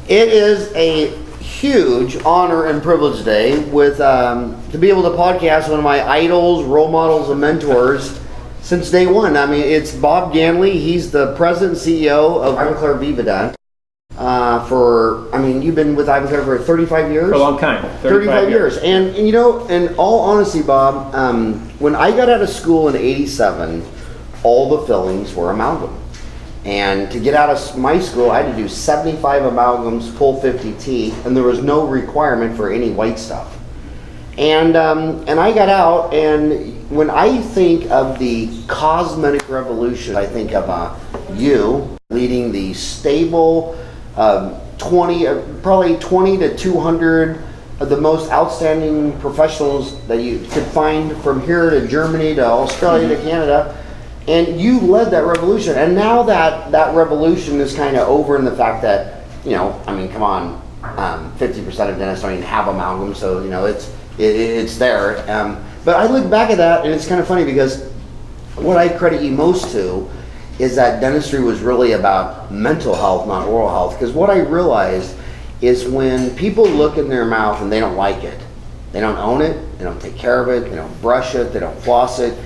It is a huge honor and privilege today with to be able to podcast one of my idols, role models, and mentors since day one. I mean, it's Bob Ganley. He's the president and CEO of Ivoclar Vivadent. You've been with Ivoclar for 35 years? For a long time. 35 years. And you know, in all honesty, Bob, when I got out of school in '87, all the fillings were amalgam. And to get out of my school, I had to do 75 amalgams, pull 50 teeth, and there was no requirement for any white stuff. And I got out, and when I think of the cosmetic revolution, I think of you leading the stable, probably 20 to 200 of the most outstanding professionals that you could find from here to Germany to Australia to Canada. And you led that revolution, and now that revolution is kind of over in the fact that, come on, 50% of dentists don't even have amalgam, so it's there. But I look back at that, and it's kind of funny because what I credit you most to is that dentistry was really about mental health, not oral health. Because what I realized is when people look in their mouth and they don't like it, they don't own it, they don't take care of it, they don't brush it, they don't floss it.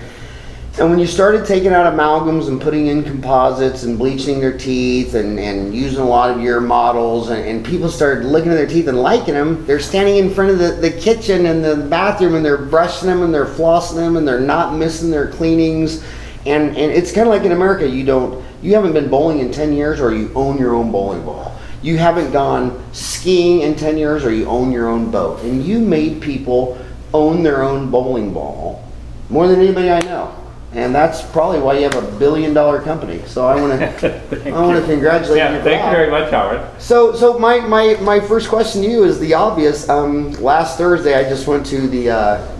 And when you started taking out amalgams and putting in composites and bleaching their teeth and using a lot of your models, and people started looking at their teeth and liking them, they're standing in front of the kitchen and the bathroom and they're brushing them and they're flossing them and they're not missing their cleanings. And it's kind of like in America, you haven't been bowling in 10 years or you own your own bowling ball. You haven't gone skiing in 10 years or you own your own boat. And you made people own their own bowling ball more than anybody I know. And that's probably why you have $1 billion company. So I want to congratulate you. Thank you very much, Howard. So my first question to you is the obvious. Last Thursday I just went to the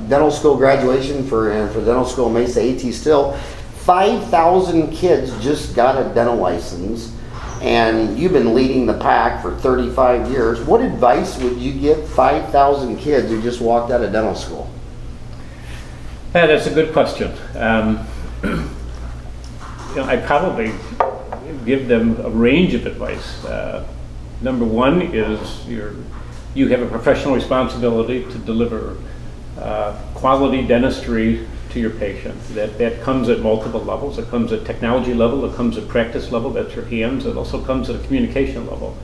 dental school graduation for dental school Mesa AT Still. 5,000 kids just got a dental license, and you've been leading the pack for 35 years. What advice would you give 5,000 kids who just walked out of dental school? That's a good question. I'd probably give them a range of advice. Number one is you have a professional responsibility to deliver quality dentistry to your patient. That comes at multiple levels. It comes at technology level, it comes at practice level, that's your hands. It also comes at a communication level.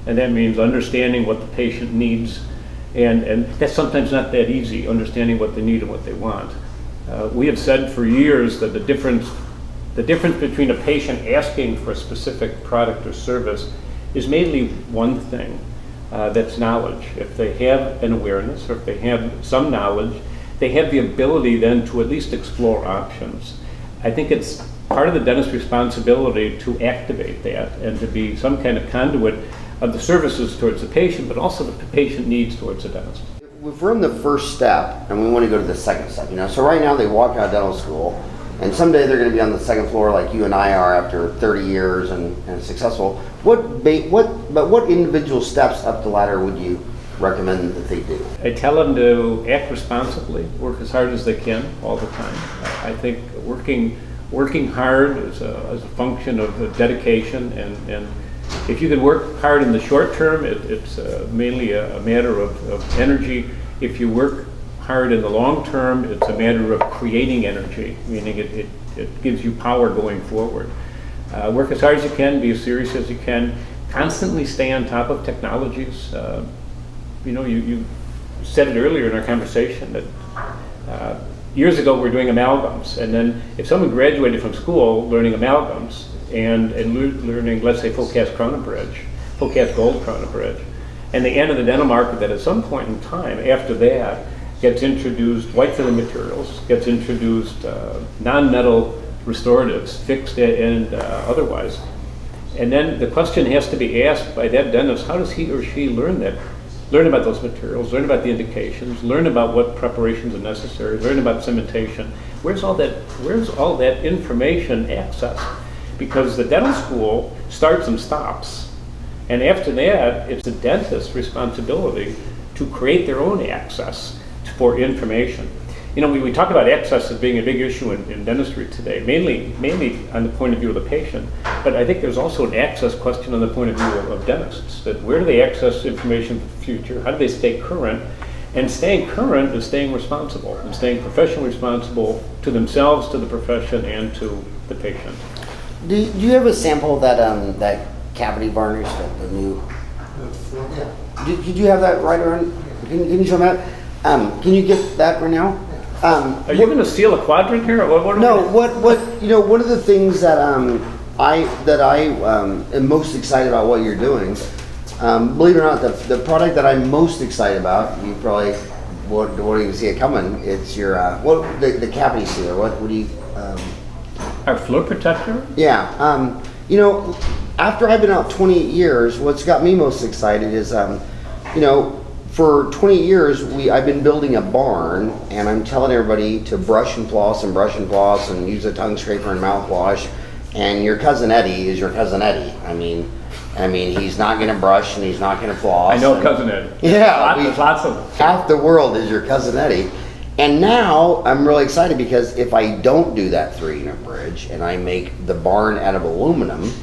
And that means understanding what the patient needs. And that's sometimes not that easy, understanding what they need and what they want. We have said for years that the difference between a patient asking for a specific product or service is mainly one thing, that's knowledge. If they have an awareness or if they have some knowledge, they have the ability then to at least explore options. I think it's part of the dentist's responsibility to activate that and to be some kind of conduit of the services towards the patient, but also the patient needs towards the dentist. If we're in the first step and we want to go to the second step, so right now they walk out of dental school and someday they're going to be on the second floor like you and I are after 30 years and successful. What individual steps up the ladder would you recommend that they do? I tell them to act responsibly, work as hard as they can all the time. I think working hard is a function of dedication, and if you can work hard in the short term, it's mainly a matter of energy. If you work hard in the long term, it's a matter of creating energy, meaning it gives you power going forward. Work as hard as you can, be as serious as you can, constantly stay on top of technologies. You said it earlier in our conversation that years ago we were doing amalgams, and then if someone graduated from school learning amalgams and learning, let's say, full cast crown and bridge, full cast gold crown and bridge, and they enter the dental market, that at some point in time after that gets introduced white filling materials, gets introduced non-metal restoratives, fixed and otherwise. And then the question has to be asked by that dentist, how does he or she learn about those materials, learn about the indications, learn about what preparations are necessary, learn about cementation. Where's all that information accessed? Because the dental school starts and stops. And after that, it's the dentist's responsibility to create their own access for information. We talk about access as being a big issue in dentistry today, mainly on the point of view of the patient. But I think there's also an access question on the point of view of dentists, that where do they access information for the future? How do they stay current? And staying current is staying responsible, and staying professionally responsible to themselves, to the profession, and to the patient. Do you have a sample of that that cavity varnish, the new? Yeah. Did you have that right around? Can you show me that? Can you get that right now? Are you going to seal a quadrant here? Or what No. What you know? One of the things that I am most excited about what you're doing. Believe it or not, the product that I'm most excited about, you probably won't even see it coming. It's your the cavity sealer. What do you? Our floor protector? Yeah. You know, after I've been out 28 years, what's got me most excited is, you know, for 20 years I've been building a barn, and I'm telling everybody to brush and floss and use a tongue scraper and mouthwash. And your cousin Eddie is your cousin Eddie. I mean, he's not going to brush and he's not going to floss. I know cousin Eddie. Yeah, there's lots of them. Half the world is your cousin Eddie. And now I'm really excited because if I don't do that 3-unit bridge and I make the barn out of aluminum,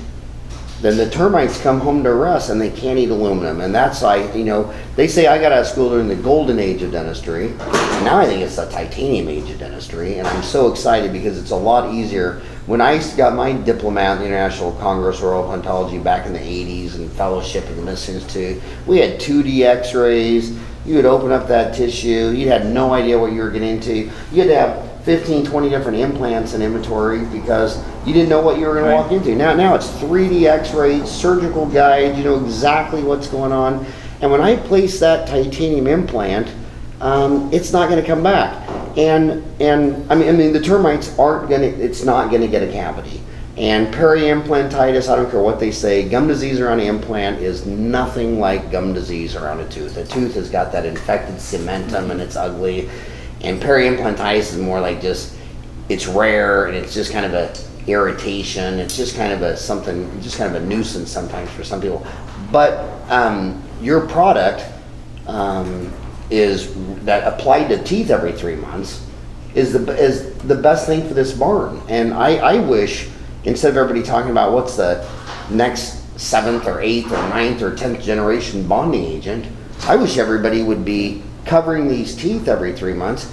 then the termites come home to rest and they can't eat aluminum. And that's you know, they say I got out of school during the golden age of dentistry. And now I think it's the titanium age of dentistry. And I'm so excited because it's a lot easier. When I got my diploma at the International Congress of Oral Implantology back in the 80s and fellowship at the Medical Institute, we had 2D x-rays. You would open up that tissue. You had no idea what you were getting into. You had to have 15, 20 different implants in inventory because you didn't know what you were going to walk into. Now it's 3D x-rays, surgical guides, you know exactly what's going on. And when I place that titanium implant, it's not going to come back. And I mean the termites it's not going to get a cavity. And peri-implantitis, I don't care what they say, gum disease around an implant is nothing like gum disease around a tooth. A tooth has got that infected cementum and it's ugly. And peri-implantitis is more like it's rare and it's just kind of a irritation. It's just kind of a nuisance sometimes for some people. But your product is that applied to teeth every 3 months is the best thing for this barn. And I wish, instead of everybody talking about what's the next 7th or 8th or 9th or 10th generation bonding agent, I wish everybody would be covering these teeth every 3 months.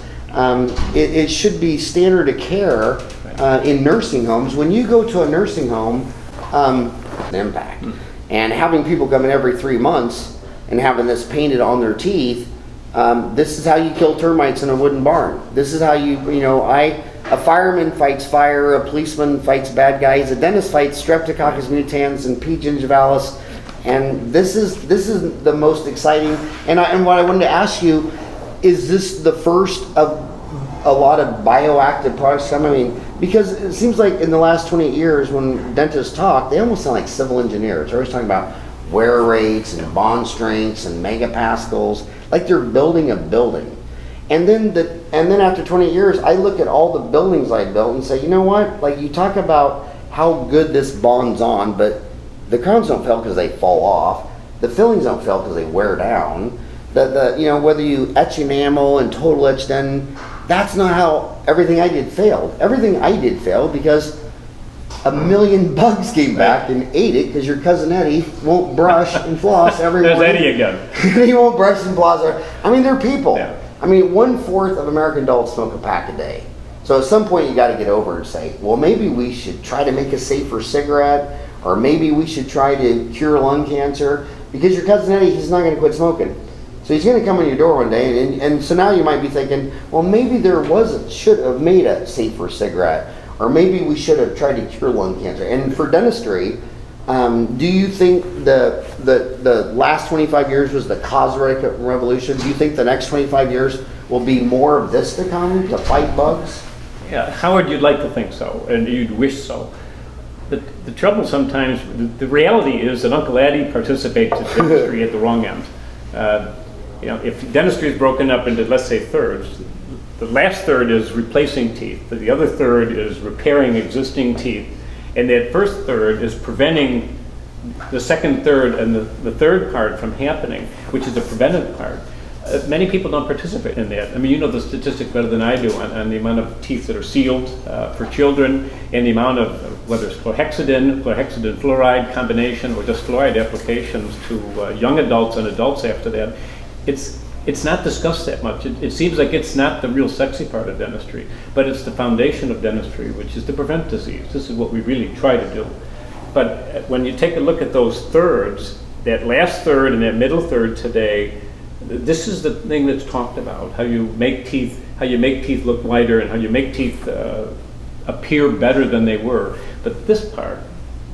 It should be standard of care in nursing homes. When you go to a nursing home, an impact. And having people come in every 3 months and having this painted on their teeth, this is how you kill termites in a wooden barn. This is how a fireman fights fire, a policeman fights bad guys, a dentist fights Streptococcus mutans and P. gingivalis, and this is the most exciting. And what I wanted to ask you, is this the first of a lot of bioactive products coming? I mean, because it seems like in the last 20 years when dentists talk, they almost sound like civil engineers. They're always talking about wear rates and bond strengths and megapascals, like they're building a building. And then after 20 years, I look at all the buildings I built and say, you know what? Like, you talk about how good this bonds on, but the crowns don't fail because they fall off. The fillings don't fail because they wear down. Whether you etch enamel and total etch, then that's not how everything I did failed. Everything I did failed because a million bugs came back and ate it because your cousin Eddie won't brush and floss every morning. There's Eddie again. He won't brush and floss. I mean, they're people. Yeah. I mean, 1/4 of American adults smoke a pack a day. So at some point you got to get over and say, well, maybe we should try to make a safer cigarette, or maybe we should try to cure lung cancer, because your cousin Eddie, he's not going to quit smoking. So he's going to come in your door one day, and so now you might be thinking, well, maybe should have made a safer cigarette, or maybe we should have tried to cure lung cancer. And for dentistry, do you think the last 25 years was the cosmetic revolution? Do you think the next 25 years will be more of this to come to fight bugs? Yeah, Howard, you'd like to think so, and you'd wish so. The trouble sometimes, the reality is that Uncle Eddie participates in dentistry at the wrong end. If dentistry is broken up into, let's say, thirds, the last third is replacing teeth, the other third is repairing existing teeth, and that first third is preventing the second third and the third part from happening, which is the preventive part. Many people don't participate in that. I mean, you know the statistic better than I do on the amount of teeth that are sealed for children and the amount of whether it's chlorhexidine fluoride combination, or just fluoride applications to young adults and adults after that, it's not discussed that much. It seems like it's not the real sexy part of dentistry, but it's the foundation of dentistry, which is to prevent disease. This is what we really try to do. But when you take a look at those thirds, that last third and that middle third today, this is the thing that's talked about, how you make teeth look whiter and how you make teeth appear better than they were. But this part,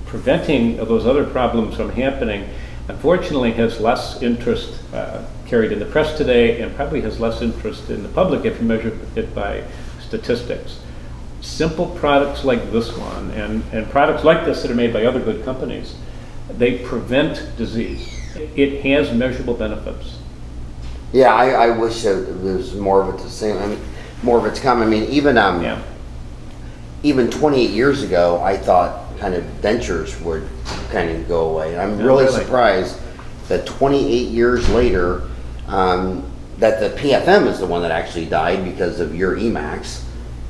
preventing those other problems from happening, unfortunately has less interest carried in the press today, and probably has less interest in the public if you measure it by statistics. Simple products like this one, and products like this that are made by other good companies, they prevent disease. It has measurable benefits. Yeah, I wish there was more of it to see. I mean, more of it to come. I mean, even 28 years ago, I thought kind of dentures would kind of go away. And I'm really surprised that 28 years later, that the PFM is the one that actually died because of your EMAX,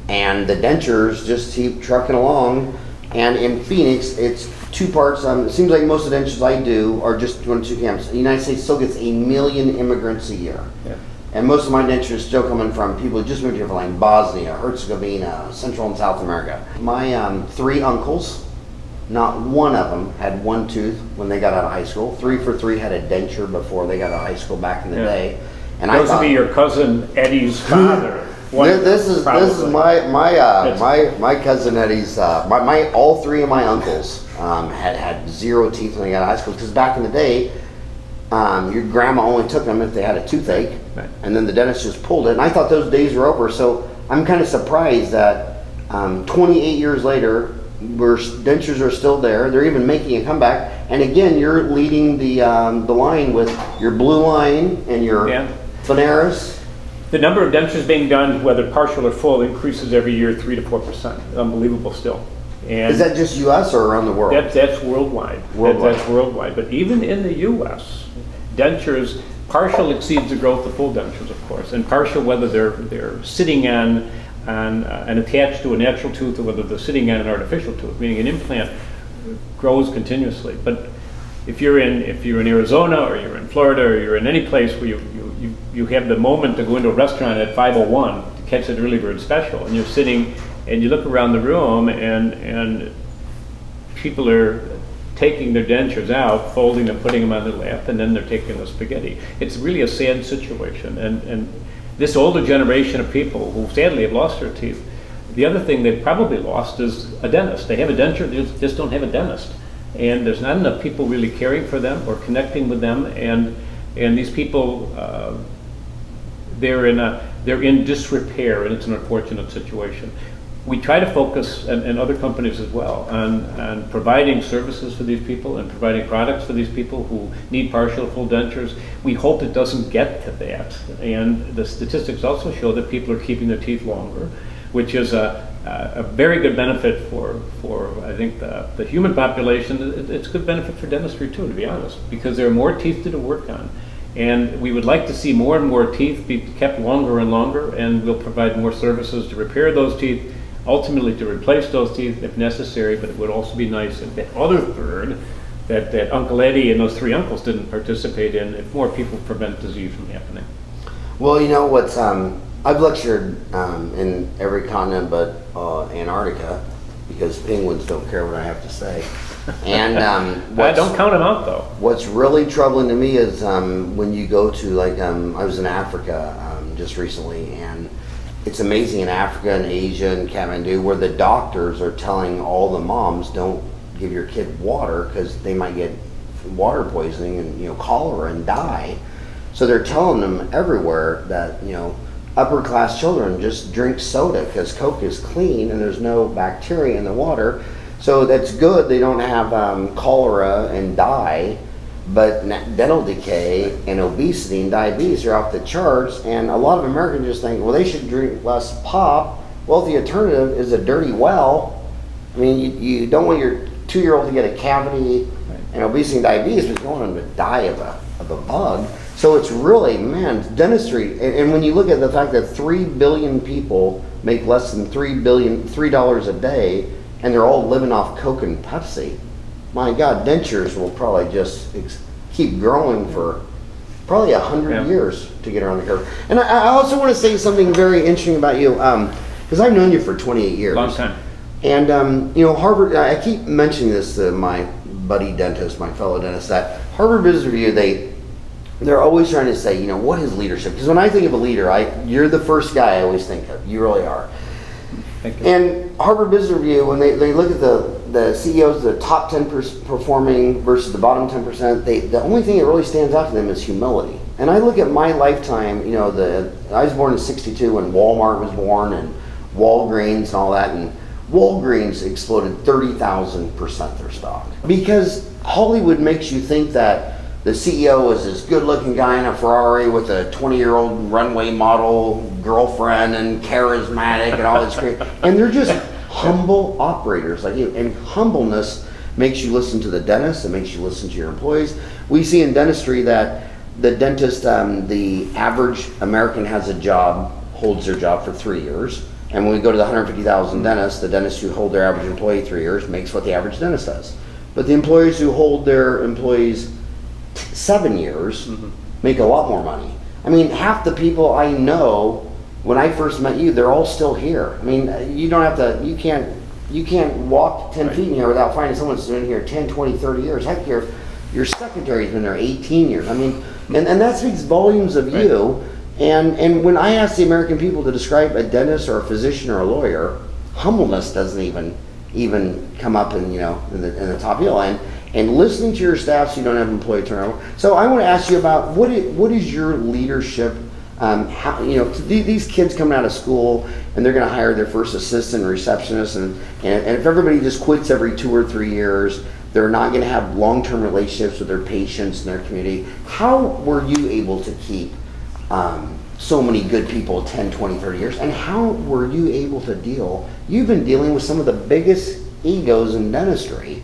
and the dentures just keep trucking along. And in Phoenix, it's two parts. It seems like most of the dentures I do are just doing 2 camps. The United States still gets 1 million immigrants a year. Yeah. And most of my dentures still coming from people who just moved here from like Bosnia, Herzegovina, Central and South America. My 3 uncles, not one of them had 1 tooth when they got out of high school. 3 for 3 had a denture before they got out of high school back in the day. And those would be your cousin Eddie's father. This is my cousin Eddie's. All 3 of my uncles had 0 teeth when they got out of high school, because back in the day, your grandma only took them if they had a toothache, right, and then the dentist just pulled it. And I thought those days were over. So I'm kind of surprised that 28 years later, dentures are still there. They're even making a comeback. And again, you're leading the line with your Blue Line and your Veneris. The number of dentures being done, whether partial or full, increases every year 3 to 4%. Unbelievable still. And is that just U.S. or around the world? That's worldwide. That's worldwide. But even in the U.S., dentures, partial exceeds the growth of full dentures, of course. And partial, whether they're sitting on and attached to a natural tooth, or whether they're sitting on an artificial tooth, meaning an implant, grows continuously. But if you're in Arizona, or you're in Florida, or you're in any place where you have the moment to go into a restaurant at 5:01 to catch an early bird special, and you're sitting and you look around the room and people are taking their dentures out, folding them, putting them on their lap, and then they're taking the spaghetti. It's really a sad situation. And this older generation of people who sadly have lost their teeth, the other thing they've probably lost is a dentist. They have a denture, they just don't have a dentist. And there's not enough people really caring for them or connecting with them. And these people, they're in disrepair, and it's an unfortunate situation. We try to focus, and other companies as well, on providing services for these people and providing products for these people who need partial full dentures. We hope it doesn't get to that. And the statistics also show that people are keeping their teeth longer, which is a very good benefit for I think the human population. It's a good benefit for dentistry too, to be honest, because there are more teeth to work on. And we would like to see more and more teeth be kept longer and longer, and we'll provide more services to repair those teeth, ultimately to replace those teeth if necessary. But it would also be nice if that other third, that Uncle Eddie and those 3 uncles didn't participate in, if more people prevent disease from happening. Well, you know what's, I've lectured in every continent but Antarctica, because penguins don't care what I have to say. And don't count them out though. What's really troubling to me is when you go to, like, I was in Africa just recently, and it's amazing in Africa and Asia and Kathmandu, where the doctors are telling all the moms, don't give your kid water because they might get water poisoning and cholera and die. So they're telling them everywhere that upper class children just drink soda because Coke is clean and there's no bacteria in the water. So that's good. They don't have cholera and die, but dental decay and obesity and diabetes are off the charts. And a lot of Americans just think, well, they should drink less pop. Well, the alternative is a dirty well. I mean, you don't want your 2-year-old to get a cavity and obesity and diabetes, but you don't want them to die of a bug. So it's really, dentistry. And when you look at the fact that 3 billion people make less than $3 a day, and they're all living off Coke and Pepsi, my God, dentures will probably just keep growing for probably 100 years to get around the curve. And I also want to say something very interesting about you, because I've known you for 28 years. Long time. And, you know, Harvard, I keep mentioning this to my buddy dentist, my fellow dentist, that Harvard Business Review, they're always trying to say, you know, what is leadership? Because when I think of a leader, you're the first guy I always think of. You really are. Thank you. And Harvard Business Review, when they look at the CEOs, the top 10% performing versus the bottom 10%, the only thing that really stands out to them is humility. And I look at my lifetime, you know, I was born in '62 when Walmart was born and Walgreens and all that, and Walgreens exploded 30,000% their stock. Because Hollywood makes you think that the CEO is this good-looking guy in a Ferrari with a 20-year-old runway model girlfriend and charismatic and all this great, and they're just humble operators like you. And humbleness makes you listen to the dentist, it makes you listen to your employees. We see in dentistry that the dentist, the average American has a job, holds their job for 3 years. And when we go to the 150,000 dentists, the dentists who hold their average employee 3 years makes what the average dentist does. But the employees who hold their employees 7 years make a lot more money. I mean, half the people I know, when I first met you, they're all still here. I mean, you don't have to, you can't walk 10 feet in here without finding someone who's been here 10, 20, 30 years. Heck, your secretary's been there 18 years. I mean, and that speaks volumes of you. And when I ask the American people to describe a dentist or a physician or a lawyer, humbleness doesn't even come up in, you know, in the top hill. And listening to your staff so you don't have employee turnover. So I want to ask you about what is your leadership? How, you know, these kids coming out of school and they're going to hire their first assistant or receptionist, and if everybody just quits every 2 or 3 years, they're not going to have long-term relationships with their patients and their community. How were you able to keep so many good people 10, 20, 30 years? And how were you able to you've been dealing with some of the biggest egos in dentistry.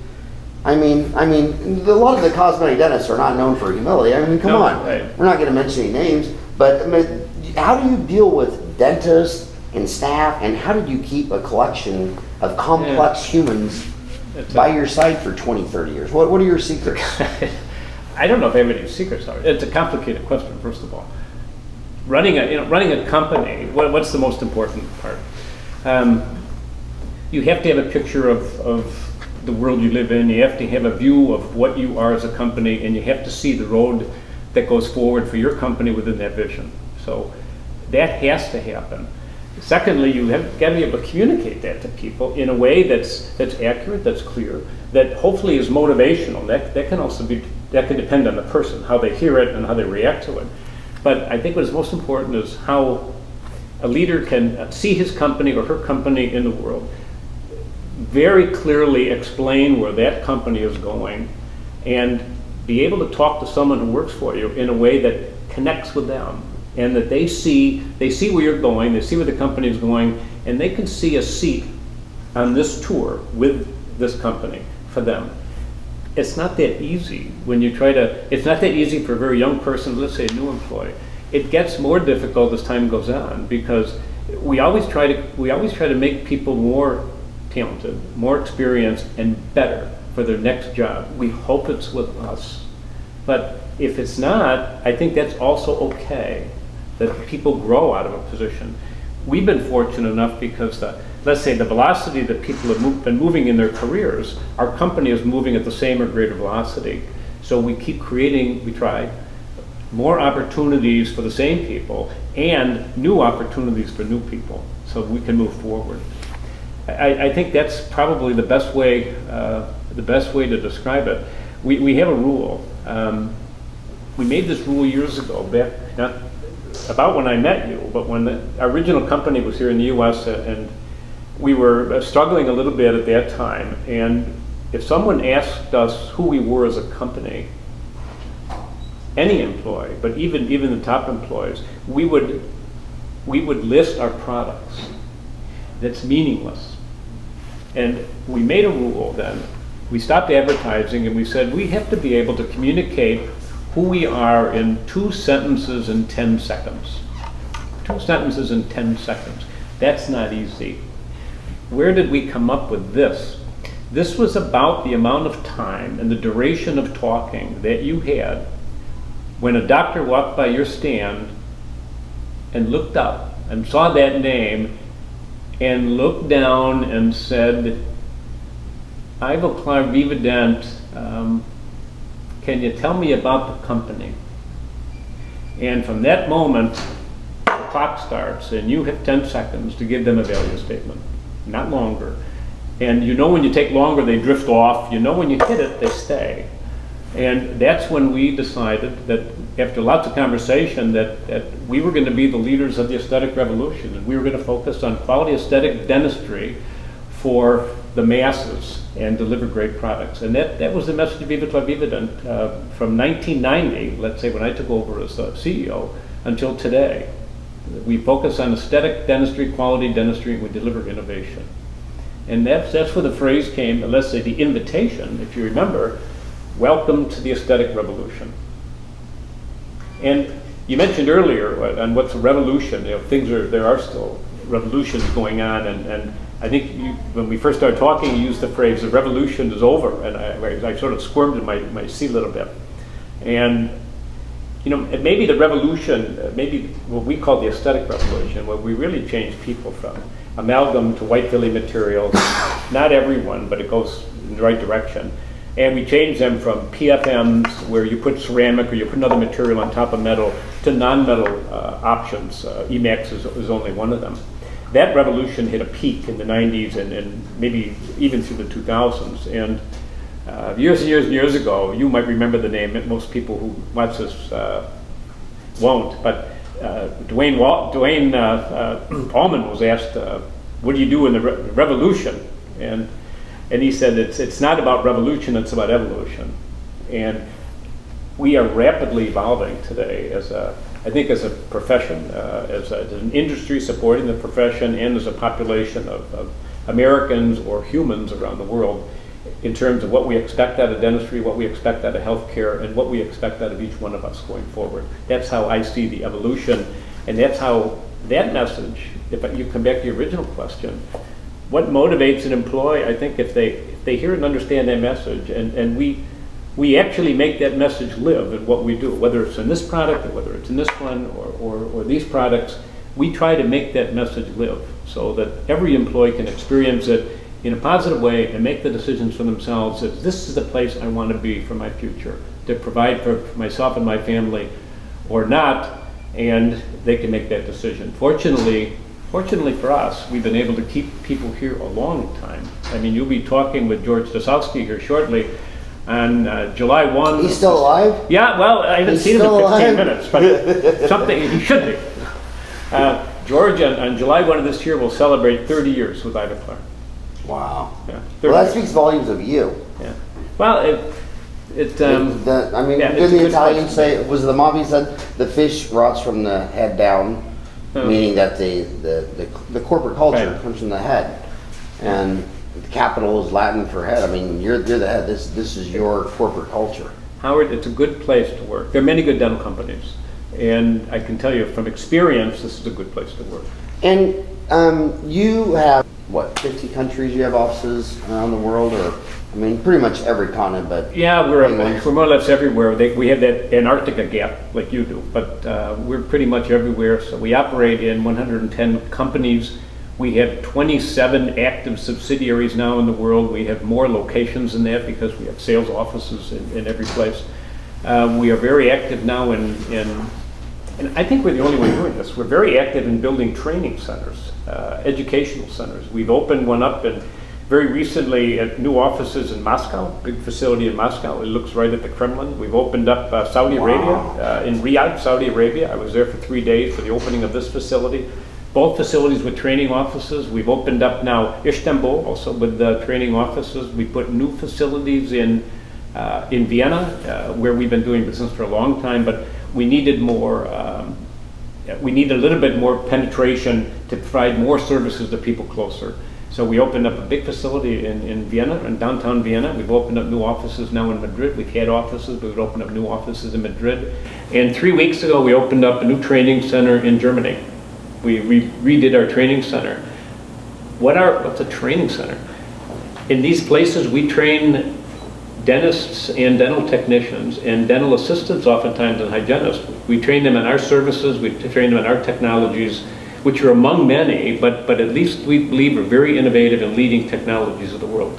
I mean, a lot of the cosmetic dentists are not known for humility. I mean, come on. Right. We're not going to mention any names, but I mean, how do you deal with dentists and staff, and how did you keep a collection of complex humans by your side for 20, 30 years? What are your secrets? I don't know if everybody's secrets are. It's a complicated question, first of all. Running a company, what's the most important part? You have to have a picture of the world you live in. You have to have a view of what you are as a company, and you have to see the road that goes forward for your company within that vision. So that has to happen. Secondly, you have got to be able to communicate that to people in a way that's accurate, that's clear, that hopefully is motivational. That can also be, that can depend on the person, how they hear it and how they react to it. But I think what is most important is how a leader can see his company or her company in the world, very clearly explain where that company is going, and be able to talk to someone who works for you in a way that connects with them, and that they see where you're going, they see where the company is going, and they can see a seat on this tour with this company for them. It's not that easy when you try to, it's not that easy for a very young person, let's say a new employee. It gets more difficult as time goes on, because we always try to make people more talented, more experienced, and better for their next job. We hope it's with us. But if it's not, I think that's also okay, that people grow out of a position. We've been fortunate enough because let's say the velocity that people have been moving in their careers, our company is moving at the same or greater velocity. So we keep creating, we try, more opportunities for the same people and new opportunities for new people, so we can move forward. I think that's probably the best way to describe it. We have a rule. We made this rule years ago, back, not about when I met you, but when the original company was here in the U.S. and we were struggling a little bit at that time. And if someone asked us who we were as a company, any employee, but even the top employees, we would list our products. That's meaningless. And we made a rule then. We stopped advertising and we said we have to be able to communicate who we are in 2 sentences in 10 seconds. 2 sentences in 10 seconds. That's not easy. where did we come up with this? This was about the amount of time and the duration of talking that you had when a doctor walked by your stand and looked up and saw that name and looked down and said, Ivoclar Vivadent, can you tell me about the company? And from that moment, the clock starts and you have 10 seconds to give them a value statement, not longer. And you know when you take longer, they drift off. You know when you hit it, they stay. And that's when we decided that after lots of conversation that we were going to be the leaders of the aesthetic revolution, and we were going to focus on quality aesthetic dentistry for the masses and deliver great products. And that was the message of Ivoclar Vivadent from 1990, let's say when I took over as CEO, until today. We focus on aesthetic dentistry, quality dentistry, and we deliver innovation. And that's where the phrase came, let's say the invitation, if you remember, welcome to the aesthetic revolution. And you mentioned earlier on what's a revolution, there are still revolutions going on, and I think when we first started talking, you used the phrase, the revolution is over, and I sort of squirmed in my seat a little bit. And maybe the revolution, maybe what we call the aesthetic revolution, where we really changed people from amalgam to white filling materials, not everyone, but it goes in the right direction. And we changed them from PFMs, where you put ceramic or you put another material on top of metal, to non-metal options. Emax is only one of them. That revolution hit a peak in the 90s and maybe even through the 2000s. And years and years and years ago, you might remember the name, most people who watch this won't, but Dwayne Allman was asked, what do you do in the revolution? And he said, it's not about revolution, it's about evolution. And we are rapidly evolving today I think as a profession, as an industry supporting the profession, and as a population of Americans or humans around the world, in terms of what we expect out of dentistry, what we expect out of healthcare, and what we expect out of each one of us going forward. That's how I see the evolution, and that's how that message, if you come back to your original question, what motivates an employee, I think if they hear and understand that message, and we actually make that message live in what we do, whether it's in this product or whether it's in this one or these products, we try to make that message live so that every employee can experience it in a positive way and make the decisions for themselves that this is the place I want to be for my future, to provide for myself and my family or not, and they can make that decision. Fortunately for us, we've been able to keep people here a long time. I mean, you'll be talking with George Dasowski here shortly on July 1. He's still alive? Yeah, well, I haven't seen him in 15 minutes, but something, he should be. George, on July 1 of this year, will celebrate 30 years with Ivoclar. Wow. Yeah, well, that speaks volumes of you. Yeah. Well, I mean, yeah, didn't the Italians say, was it the mafia said, the fish rots from the head down, meaning that the corporate culture comes from the head, and capital is Latin for head. I mean, you're the head. This is your corporate culture. Howard, it's a good place to work. There are many good dental companies, and I can tell you from experience, this is a good place to work. And you have, what, 50 countries you have offices around the world, or, I mean, pretty much every continent, but... Yeah, we're more or less everywhere. We have that Antarctica gap, like you do, but we're pretty much everywhere. So we operate in 110 companies. We have 27 active subsidiaries now in the world. We have more locations than that because we have sales offices in every place. We are very active now and I think we're the only one doing this. We're very active in building training centers, educational centers. We've opened one up very recently at new offices in Moscow, big facility in Moscow. It looks right at the Kremlin. We've opened up Saudi Arabia, in Riyadh, Saudi Arabia. I was there for 3 days for the opening of this facility. Both facilities with training offices. We've opened up now Istanbul, also with training offices. We put new facilities in Vienna, where we've been doing business for a long time, but we needed more. We need a little bit more penetration to provide more services to people closer. So we opened up a big facility in Vienna, in downtown Vienna. We've opened up new offices now in Madrid. We've had offices, but we've opened up new offices in Madrid. And 3 weeks ago, we opened up a new training center in Germany. We redid our training center. what's a training center? In these places, we train dentists and dental technicians and dental assistants oftentimes and hygienists. We train them in our services, we train them in our technologies, which are among many, but at least we believe are very innovative and leading technologies of the world.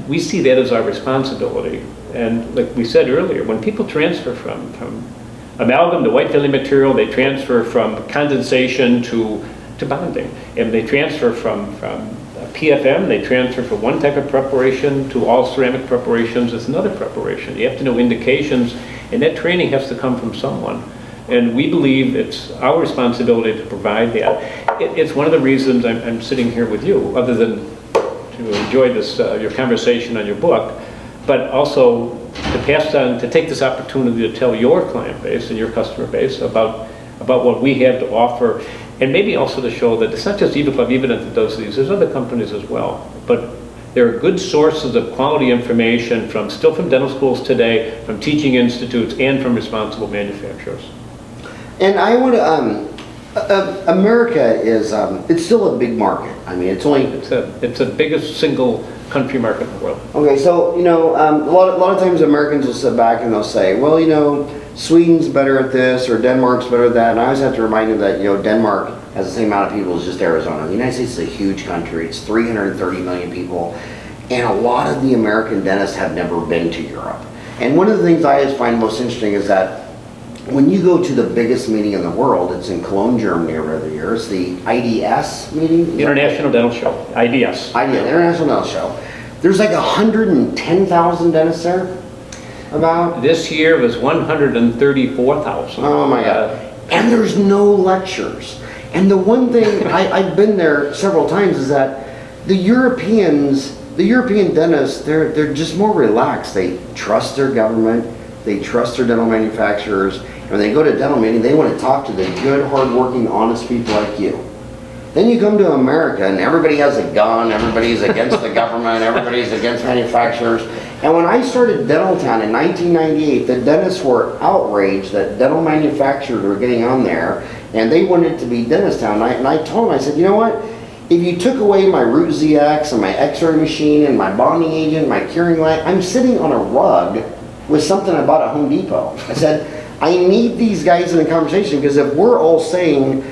We see that as our responsibility. And like we said earlier, when people transfer from amalgam to white filling material, they transfer from condensation to bonding. And they transfer from PFM, they transfer from one type of preparation to all ceramic preparations. It's another preparation. You have to know indications, and that training has to come from someone. And we believe it's our responsibility to provide that. It's one of the reasons I'm sitting here with you, other than to enjoy this, your conversation on your book, but also to pass on, to take this opportunity to tell your client base and your customer base about what we have to offer, and maybe also to show that it's not just Ivoclar Vivadent that does these, there's other companies as well. But there are good sources of quality information still from dental schools today, from teaching institutes, and from responsible manufacturers. And I want to, America is, it's still a big market. I mean, it's the biggest single country market in the world. Okay, so, a lot of times Americans will sit back and they'll say, well, Sweden's better at this, or Denmark's better at that, and I always have to remind them that, Denmark has the same amount of people as just Arizona. The United States is a huge country. It's 330 million people, and a lot of the American dentists have never been to Europe. And one of the things I always find most interesting is that when you go to the biggest meeting in the world, it's in Cologne, Germany every other year. It's the IDS meeting. International Dental Show, IDS. IDS, International Dental Show. There's like 110,000 dentists there. About this year was 134,000. Oh my God! And there's no lectures. And the one thing I've been there several times is that the European dentists, they're just more relaxed. They trust their government. They trust their dental manufacturers. And when they go to a dental meeting, they want to talk to the good, hardworking, honest people like you. Then you come to America and everybody has a gun, everybody's against the government, everybody's against manufacturers. And when I started Dentaltown in 1998, the dentists were outraged that dental manufacturers were getting on there, and they wanted it to be Dentisttown. And I told them, I said, you know what? If you took away my Root ZX and my X-ray machine and my bonding agent, my curing light, I'm sitting on a rug with something I bought at Home Depot. I said, I need these guys in a conversation, because if we're all saying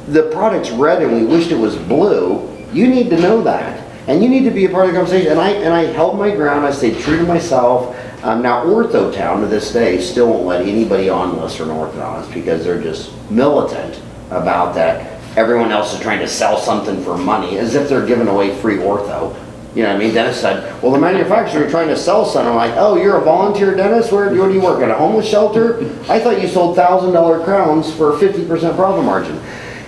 the product's red and we wished it was blue, you need to know that. And you need to be a part of the conversation. And I held my ground. I stayed true to myself. Now, Orthotown to this day still won't let anybody on unless they're an orthodontist, because they're just militant about that. Everyone else is trying to sell something for money, as if they're giving away free ortho. You know what I mean? Dentist said, well, the manufacturer trying to sell something. I'm like, oh, you're a volunteer dentist? Where do you work, at a homeless shelter? I thought you sold $1,000 crowns for 50% profit margin.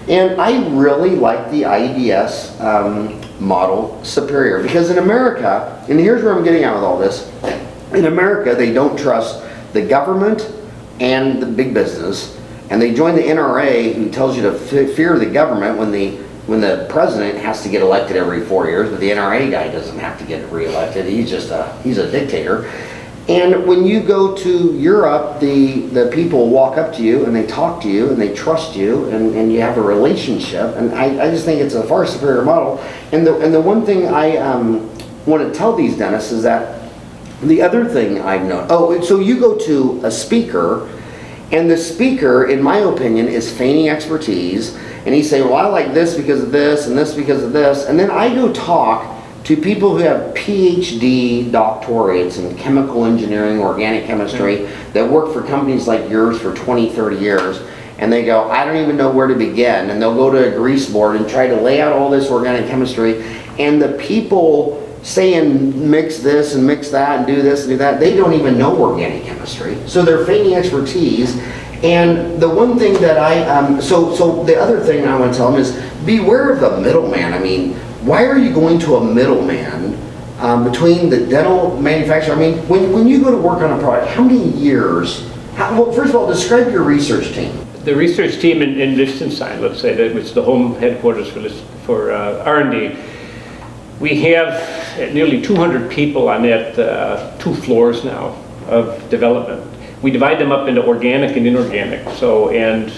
And I really like the IDS model superior, because in America, and here's where I'm getting at with all this, in America they don't trust the government and the big business, and they join the NRA, who tells you to fear the government when the president has to get elected every 4 years, but the NRA guy doesn't have to get reelected. He's a dictator. And when you go to Europe, the people walk up to you and they talk to you and they trust you, and you have a relationship. And I just think it's a far superior model. And the one thing I want to tell these dentists is that the other thing I've known, so you go to a speaker, and the speaker, in my opinion, is feigning expertise. And he's saying, well, I like this because of this and this because of this. And then I go talk to people who have PhD doctorates in chemical engineering, organic chemistry, that work for companies like yours for 20, 30 years, and they go, I don't even know where to begin. And they'll go to a grease board and try to lay out all this organic chemistry, and the people saying mix this and mix that and do this and do that, they don't even know organic chemistry. So they're feigning expertise. And the one thing that so the other thing I want to tell them is beware of the middleman. I mean, why are you going to a middleman between the dental manufacturer? I mean, when you go to work on a product, how many years? Well, first of all, describe your research team. The research team in Liechtenstein, let's say, that was the home headquarters for R&D. We have nearly 200 people on that 2 floors now of development. We divide them up into organic and inorganic. So, and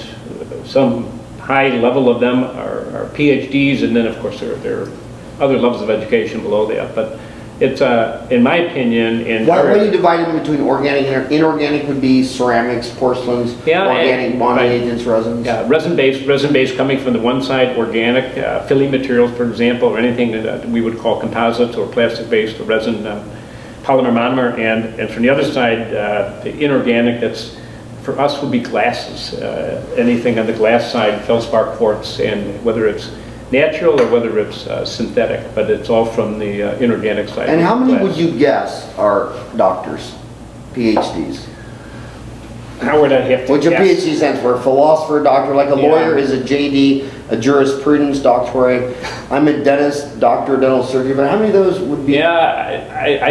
some high level of them are PhDs, and then of course there are other levels of education below that. But it's, in my opinion, Why do you divide them between organic and inorganic? Would be ceramics, porcelains, organic bonding agents, resins? Yeah, resin-based coming from the one side, organic filling materials, for example, or anything that we would call composites or plastic-based or resin, polymer monomer, and from the other side, the inorganic, that's for us would be glasses. Anything on the glass side, feldspar quartz, and whether it's natural or whether it's synthetic, but it's all from the inorganic side. And how many would you guess are doctors, PhDs? How would I have to What's your guess? PhD stands for? Philosopher, doctor, like a lawyer is a JD, a jurisprudence doctorate. I'm a dentist, doctor of dental surgery, but how many of those would be? Yeah,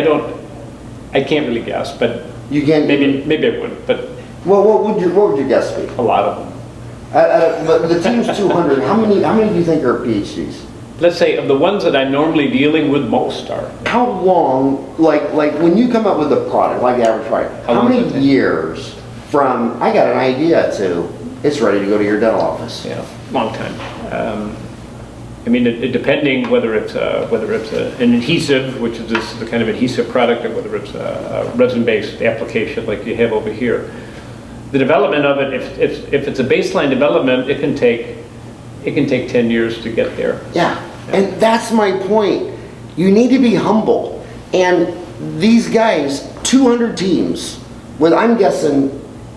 I can't really guess, but You can maybe I would, but Well, what would your guess be? a lot of them. But the team's 200. How many do you think are PhDs? Let's say of the ones that I'm normally dealing with, most are. How long, like when you come up with a product, like the average product, how long many does it take? years from I got an idea to it's ready to go to your dental office? Yeah, long time. I mean, depending whether it's an adhesive, which is the kind of adhesive product, or whether it's a resin-based application like you have over here. The development of it, if it's a baseline development, it can take 10 years to get there. Yeah, and that's my point. You need to be humble. And these guys, 200 teams, with I'm guessing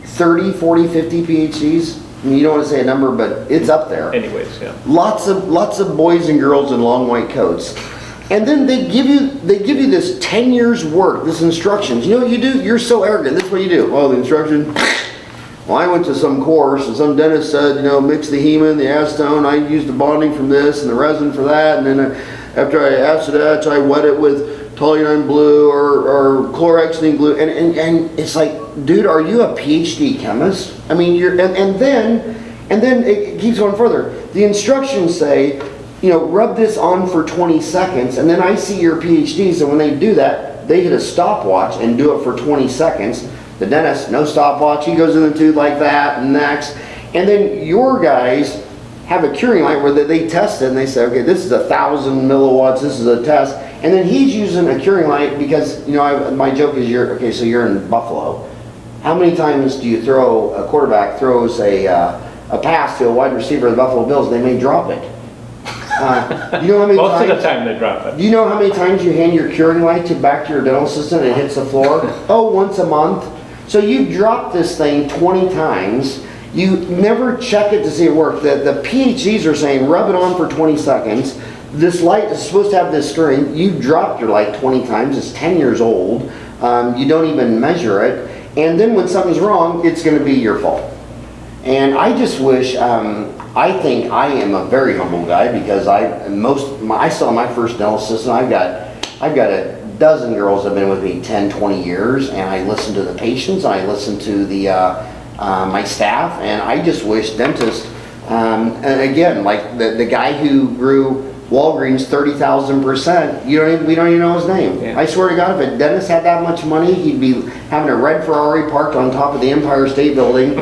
30, 40, 50 PhDs. I mean, you don't want to say a number, but it's up there. Anyways, yeah. Lots of boys and girls in long white coats. And then they give you this 10 years work, this instructions. You know what you do? You're so arrogant. This is what you do. Oh, the instruction. Well, I went to some course and some dentist said, mix the heman, the acetone. I used the bonding from this and the resin for that. And then after I acid etch, I wet it with toluene blue or chlorhexidine glue. And it's like, dude, are you a PhD chemist? I mean, and then it keeps going further. The instructions say, rub this on for 20 seconds. And then I see your PhD. So when they do that, they hit a stopwatch and do it for 20 seconds. The dentist, no stopwatch, he goes in the tube like that, and next. And then your guys have a curing light where they test it and they say, okay, this is 1,000 milliwatts, this is a test. And then he's using a curing light because, my joke is so you're in Buffalo. How many times do you throw, a quarterback throws a pass to a wide receiver of the Buffalo Bills and they may drop it? You know how many Most times, of the time they drop it. do you know how many times you hand your curing light back to your dental assistant and it hits the floor? Oh, once a month. So you've dropped this thing 20 times. You never check it to see it work. The PhDs are saying rub it on for 20 seconds. This light is supposed to have this strength. You've dropped your light 20 times. It's 10 years old. You don't even measure it. And then when something's wrong, it's going to be your fault. And I just wish, I think I am a very humble guy because I saw my first dental assistant. I've got a dozen girls have been with me 10, 20 years, and I listen to the patients, I listen to the my staff, and I just wish dentists, and again, like the guy who grew Walgreens 30,000%, we don't even know his name. Yeah. I swear to God, if a dentist had that much money, he'd be having a red Ferrari parked on top of the Empire State Building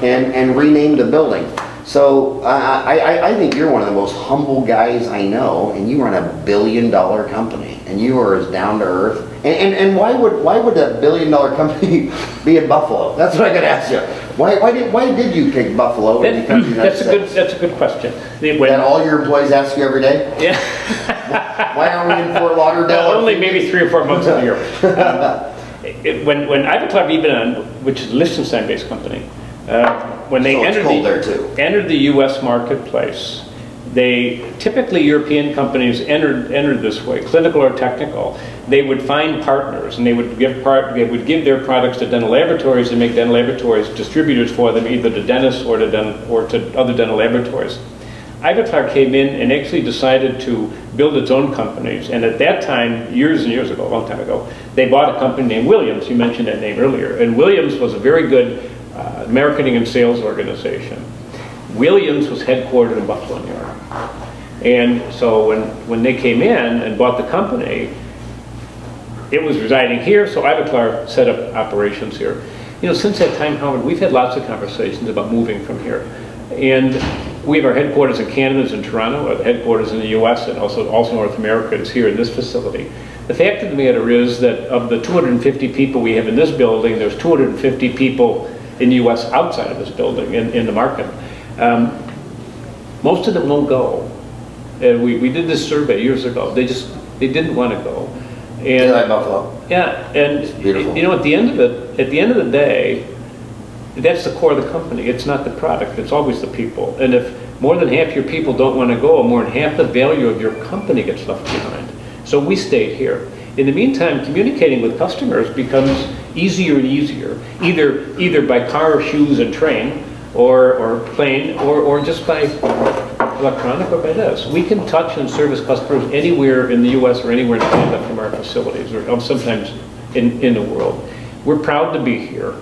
and renamed the building. So I think you're one of the most humble guys I know, and you run a $1 billion company, and you are as down to earth. And why would a $1 billion company be in Buffalo? That's what I got to ask you. Why did you pick Buffalo? That's a good question. That all your employees ask you every day? Yeah. Why are we in Fort Lauderdale? Only maybe 3 or 4 months of the year. When Ivoclar Vivadent, which is a Liechtenstein-based company, when they entered the U.S. marketplace, typically European companies entered this way, clinical or technical. They would find partners, and they would give their products to dental laboratories and make dental laboratories distributors for them, either to dentists or to other dental laboratories. Ivoclar came in and actually decided to build its own companies, and at that time, years and years ago, a long time ago, they bought a company named Williams. You mentioned that name earlier, and Williams was a very good marketing and sales organization. Williams was headquartered in Buffalo, New York. And so when they came in and bought the company, it was residing here, so Ivoclar set up operations here. Since that time, Howard, we've had lots of conversations about moving from here. And We have our headquarters in Canada, in Toronto, or the headquarters in the US, and also North America is here in this facility. The fact of the matter is that of the 250 people we have in this building, there's 250 people in the US outside of this building, in the market. Most of them won't go. And we did this survey years ago. They didn't want to go. And like Buffalo. yeah, and beautiful. you know, at the end of the day, that's the core of the company. It's not the product. It's always the people. And if more than half your people don't want to go, more than half the value of your company gets left behind. So we stayed here. In the meantime, communicating with customers becomes easier and easier, either by car, shoes, and train, or plane, or just by electronic or by this. We can touch and service customers anywhere in the US or anywhere in Canada from our facilities, or sometimes in the world. We're proud to be here.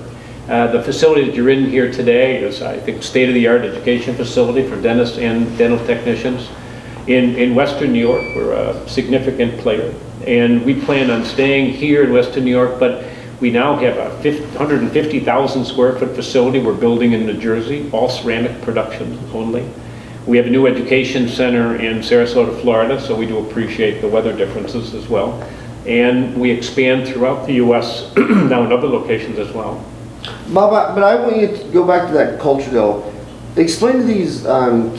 The facility that you're in here today is, I think, state-of-the-art education facility for dentists and dental technicians. In Western New York, we're a significant player, and we plan on staying here in Western New York, but we now have a 150,000 square foot facility we're building in New Jersey, all ceramic production only. We have a new education center in Sarasota, Florida, so we do appreciate the weather differences as well. And we expand throughout the US now in other locations as well. Bob, but I want you to go back to that culture though. Explain to these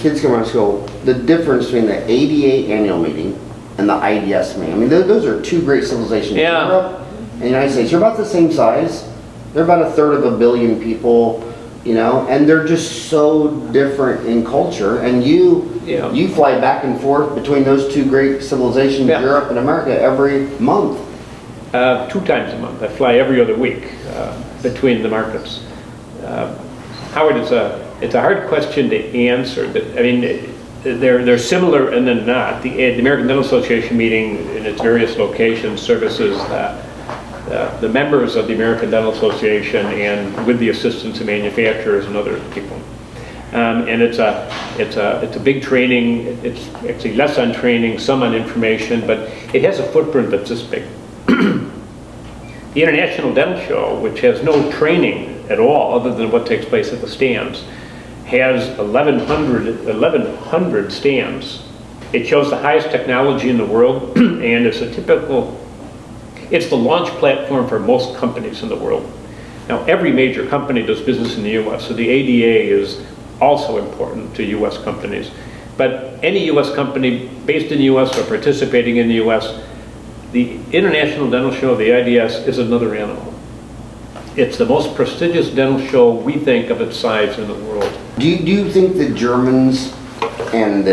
kids coming out of school the difference between the ADA annual meeting and the IDS meeting. I mean, those are two great civilizations. Yeah. Europe and the United States, you're about the same size. They're about 1/3 of a billion people, you know, and they're just so different in culture. And you fly back and forth between those two great civilizations, Yeah. Europe and America, every month. 2 times a month. I fly every other week between the markets. Howard, it's a hard question to answer. I mean, they're similar and then not. The American Dental Association meeting in its various locations services the members of the American Dental Association and with the assistance of manufacturers and other people. And it's a big training. It's actually less on training, some on information, but it has a footprint that's this big. The International Dental Show, which has no training at all other than what takes place at the stands, has 1,100 stands. It shows the highest technology in the world, and it's the launch platform for most companies in the world. Now, every major company does business in the US, so the ADA is also important to US companies. But any US company based in the US or participating in the US, the International Dental Show, the IDS, is another animal. It's the most prestigious dental show, we think, of its size in the world. Do you think the Germans and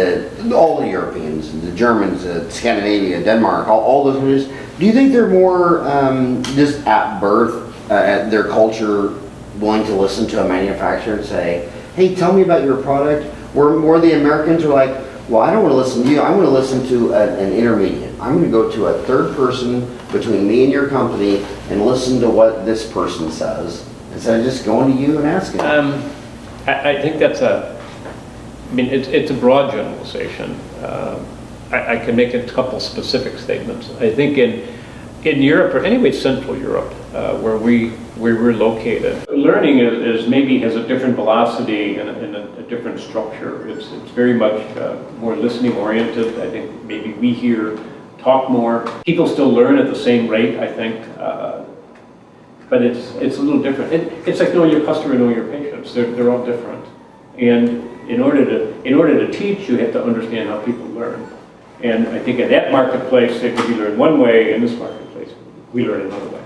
all the Europeans, the Germans, Scandinavia, Denmark, all those countries, do you think they're more just at birth, at their culture, willing to listen to a manufacturer and say, hey, tell me about your product? Where more the Americans are like, well, I don't want to listen to you. I want to listen to an intermediate. I'm going to go to a third person between me and your company and listen to what this person says instead of just going to you and asking. I think that's it's a broad generalization. I can make a couple specific statements. I think in Europe, or anyway Central Europe, where we're located, learning is maybe has a different velocity and a different structure. It's very much more listening oriented. I think maybe we here talk more. People still learn at the same rate, I think, but it's a little different. It's like knowing your customer, knowing your patients. They're all different, and in order to teach, you have to understand how people learn. And I think in that marketplace, it could be learned one way. In this marketplace, we learn another way.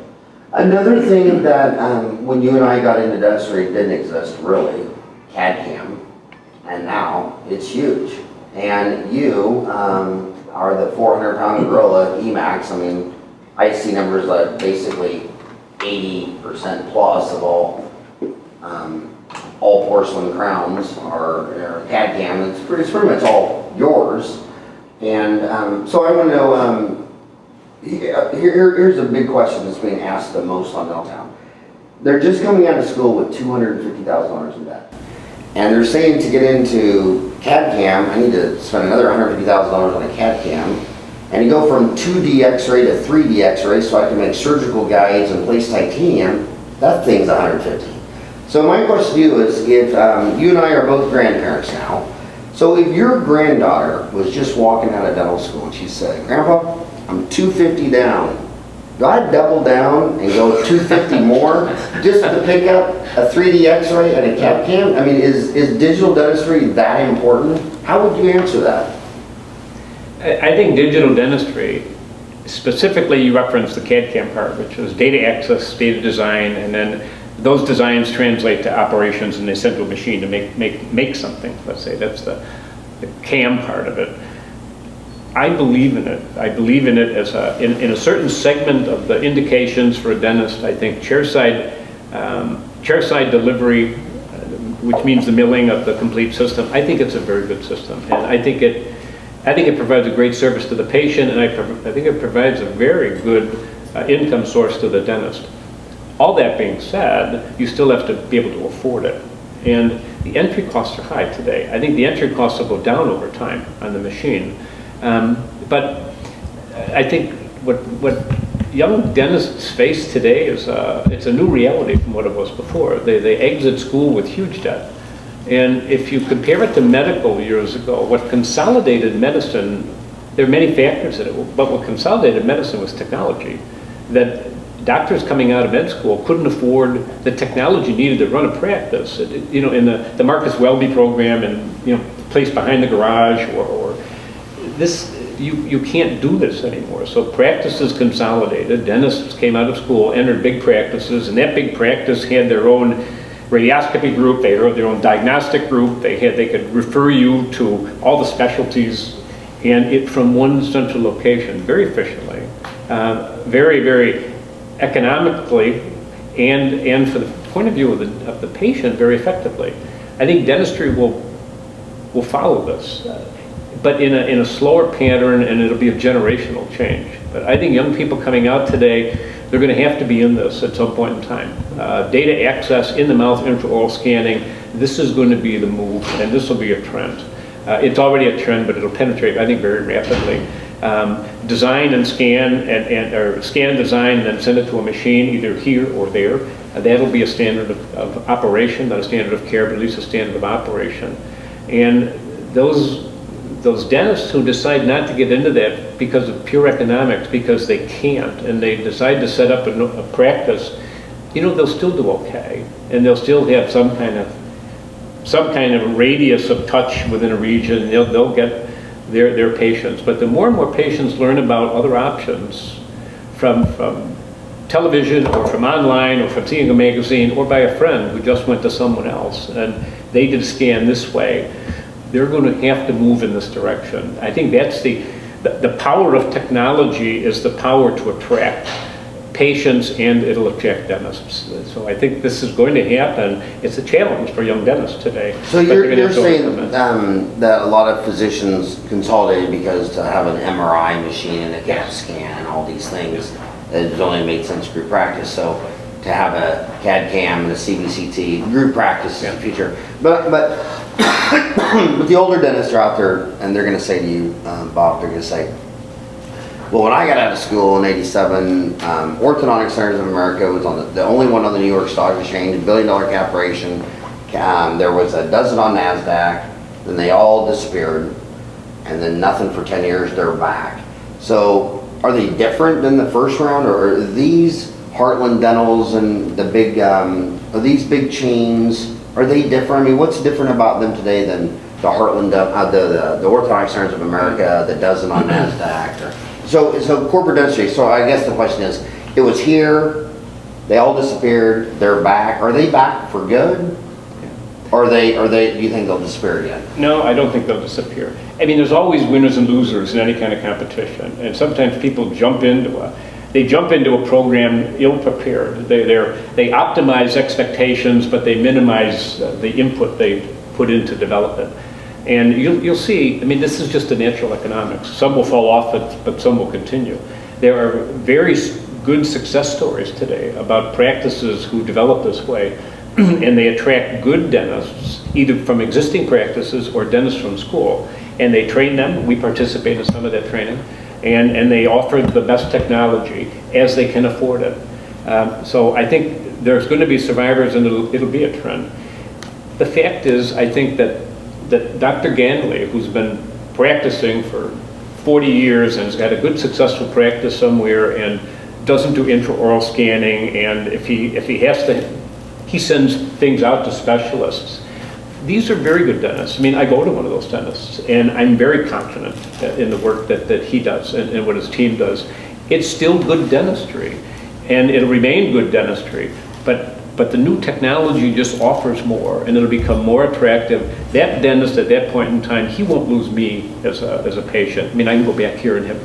Another thing that when you and I got into dentistry, it didn't exist really, CADCAM, and now it's huge. And you are the 400-pound gorilla, EMAX. I mean, I see numbers like basically 80% plus of all porcelain crowns are CADCAM. It's pretty much all yours. And so I want to know, here's a big question that's being asked the most on Dental Town. They're just coming out of school with $250,000 in debt. And they're saying to get into CAD-CAM, I need to spend another $150,000 on a CAD-CAM. And you go from 2D X-ray to 3D X-ray so I can make surgical guides and place titanium. That thing's $150,000. So my question to you is, if you and I are both grandparents now, So if your granddaughter was just walking out of dental school and she said, Grandpa, I'm 250 down. Do I double down and go 250 more just to pick up a 3D x-ray and a CADCAM? I mean, is digital dentistry that important? How would you answer that? I think digital dentistry, specifically you referenced the CAD/CAM part, which is data access, data design, and then those designs translate to operations and they send to a machine to make something, let's say. That's the CAM part of it. I believe in it. I believe in it as in a certain segment of the indications for a dentist. I think chairside delivery, which means the milling of the complete system, I think it's a very good system. And I think it provides a great service to the patient, and I think it provides a very good income source to the dentist. All that being said, you still have to be able to afford it. And the entry costs are high today. I think the entry costs will go down over time on the machine. But I think what young dentists face today is it's a new reality from what it was before. They exit school with huge debt. And if you compare it to medical years ago, what consolidated medicine, there are many factors in it, but what consolidated medicine was technology. That doctors coming out of med school couldn't afford the technology needed to run a practice. You know, in the Marcus Welby program, and you know, place behind the garage, or this, you can't do this anymore. So practices consolidated. Dentists came out of school, entered big practices, and that big practice had their own radioscopy group, they had their own diagnostic group, they could refer you to all the specialties, and it from one central location, very efficiently, very, very economically, and for the point of view of the patient, very effectively. I think dentistry will follow this, but in a slower pattern, and it'll be a generational change. But I think young people coming out today, they're going to have to be in this at some point in time. Data access in the mouth, intraoral scanning, this is going to be the move, and this will be a trend. It's already a trend, but it'll penetrate, I think, very rapidly. Design and scan, or scan and design, and then send it to a machine, either here or there. That'll be a standard of operation, not a standard of care, but at least a standard of operation. And those dentists who decide not to get into that because of pure economics, because they can't, and they decide to set up a practice, you know, they'll still do okay, and they'll still have some kind of radius of touch within a region. They'll get their patients. But the more and more patients learn about other options from television, or from online, or from seeing a magazine, or by a friend who just went to someone else, and they did a scan this way, they're going to have to move in this direction. I think that's the power of technology, is the power to attract patients, and it'll attract dentists. So I think this is going to happen. It's a challenge for young dentists today. So you're saying that a lot of physicians consolidated because to have an MRI machine and a CAT scan and all these things, it only made sense group practice. So to have a CAD/CAM and a CBCT group practice in the future. But the older dentists are out there, and they're going to say to you, Bob, they're going to say, well, when I got out of school in '87, Orthodontic Centers of America was on the only one on the New York Stock Exchange, $1 billion corporation. There was a dozen on NASDAQ, then they all disappeared, and then nothing for 10 years, they're back. So are they different than the first round, or are these Heartland Dentals and the big, are these big chains, are they different? I mean, what's different about them today than the Heartland, the Orthodontic Centers of America, the dozen on NASDAQ? So corporate dentistry, so I guess the question is, it was here, they all disappeared, they're back. Are they back for good? Or do you think they'll disappear again? No, I don't think they'll disappear. I mean, there's always winners and losers in any kind of competition. And sometimes people jump into a program ill-prepared. They optimize expectations, but they minimize the input they put into development. And you'll see, I mean, this is just the natural economics. Some will fall off, but some will continue. There are very good success stories today about practices who develop this way, and they attract good dentists, either from existing practices or dentists from school. And they train them. We participate in some of that training. And they offer the best technology as they can afford it. So I think there's going to be survivors, and it'll be a trend. The fact is, I think that that Dr. Ganley, who's been practicing for 40 years and has got a good successful practice somewhere and doesn't do intraoral scanning, and if he has to, he sends things out to specialists. These are very good dentists. I mean, I go to one of those dentists, and I'm very confident in the work that he does and what his team does. It's still good dentistry, and it'll remain good dentistry, but the new technology just offers more, and it'll become more attractive. That dentist at that point in time, he won't lose me as a patient. I mean, I can go back here and have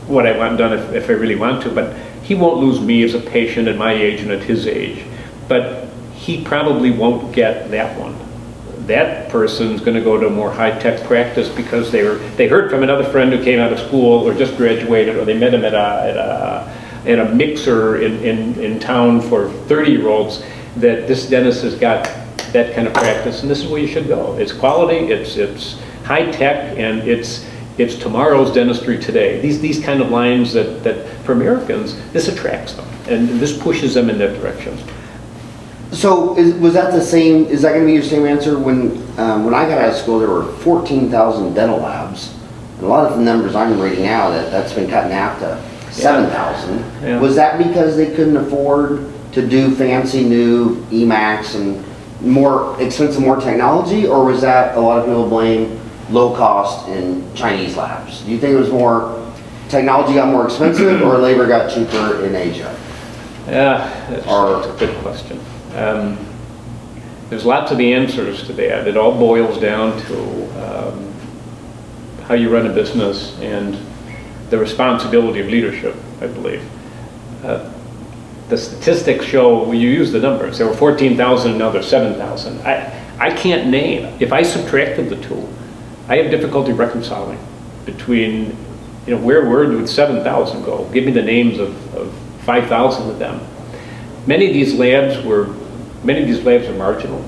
what I want done if I really want to, but he won't lose me as a patient at my age and at his age. But he probably won't get that one. That person's going to go to a more high-tech practice because they heard from another friend who came out of school or just graduated, or they met him at a mixer in town for 30-year-olds, that this dentist has got that kind of practice, and this is where you should go. It's quality, it's high-tech, and it's tomorrow's dentistry today. These kind of lines that for Americans, this attracts them, and this pushes them in that direction. So was that the same, is that going to be your same answer? When I got out of school, there were 14,000 dental labs. And a lot of the numbers I'm reading now, that's been cut in half to 7,000. Yeah. Was that because they couldn't afford to do fancy new EMAX and more expensive, more technology? Or was that a lot of people blame low cost in Chinese labs? Do you think it was more technology got more expensive or labor got cheaper in Asia? Yeah, that's a good question. There's lots of the answers to that. It all boils down to how you run a business and the responsibility of leadership, I believe. The statistics show, when you use the numbers, there were 14,000 and now there's 7,000. I can't name, if I subtracted the two, I have difficulty reconciling between, where would 7,000 go? Give me the names of 5,000 of them. Many of these labs are marginal.